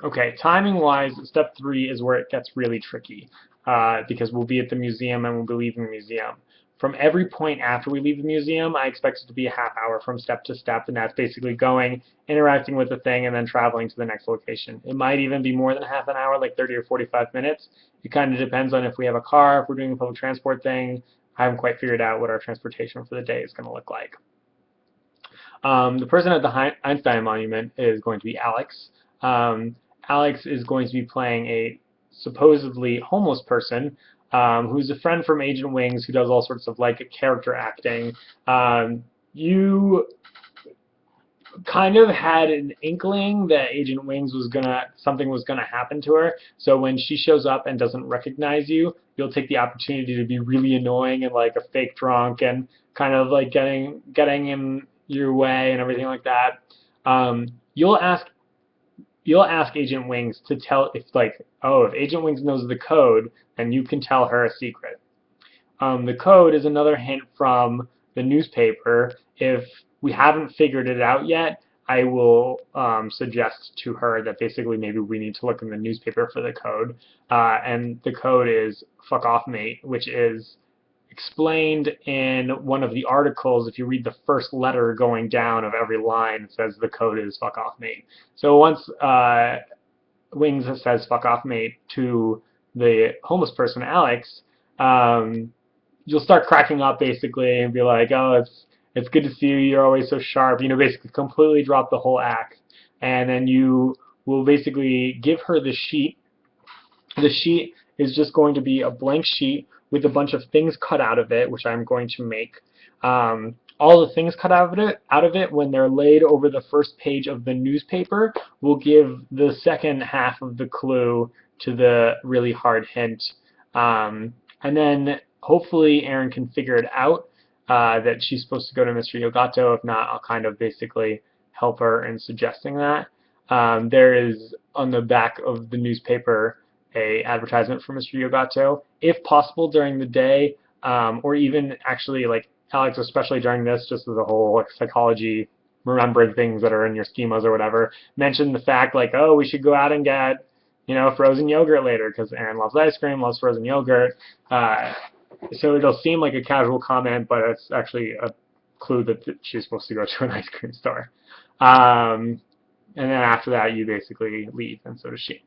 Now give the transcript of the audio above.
Okay, timing-wise, step 3 is where it gets really tricky because we'll be at the museum and we'll be leaving the museum. From every point after we leave the museum, I expect it to be a half hour from step to step, and that's basically going, interacting with the thing, and then traveling to the next location. It might even be more than half an hour, like 30 or 45 minutes. It kind of depends on if we have a car, if we're doing a public transport thing. I haven't quite figured out what our transportation for the day is going to look like. The person at the Einstein Monument is going to be Alex. Um, Alex is going to be playing a supposedly homeless person who's a friend from Agent Wings who does all sorts of like character acting. You kind of had an inkling that Agent Wings was something was gonna happen to her. So when she shows up and doesn't recognize you, you'll take the opportunity to be really annoying and like a fake drunk and kind of like getting in your way and everything like that. Um, you'll ask you'll ask Agent Wings to tell if like, oh, if Agent Wings knows the code, then you can tell her a secret. The code is another hint from the newspaper. If we haven't figured it out yet, I will suggest to her that basically maybe we need to look in the newspaper for the code. And the code is fuck off mate, which is explained in one of the articles. If you read the first letter going down of every line, it says the code is fuck off mate. So once Wings says fuck off mate to the homeless person, Alex, you'll start cracking up basically and be like, oh, it's good to see you. You're always so sharp. You know, basically completely drop the whole act, and then you will basically give her the sheet. The sheet is just going to be a blank sheet with a bunch of things cut out of it, which I'm going to make. All the things cut out of it, when they're laid over the first page of the newspaper, will give the second half of the clue to the really hard hint. And then hopefully Erin can figure it out that she's supposed to go to Mr. Yogato. If not, I'll kind of basically help her in suggesting that. There is on the back of the newspaper a advertisement for Mr. Yogato. If possible during the day, or even actually like Alex, especially during this, just as a whole like psychology, remembering things that are in your schemas or whatever, mention the fact like, oh, we should go out and get, you know, frozen yogurt later because Erin loves ice cream, loves frozen yogurt. So it'll seem like a casual comment, but it's actually a clue that she's supposed to go to an ice cream store. And then after that, you basically leave, and so does she.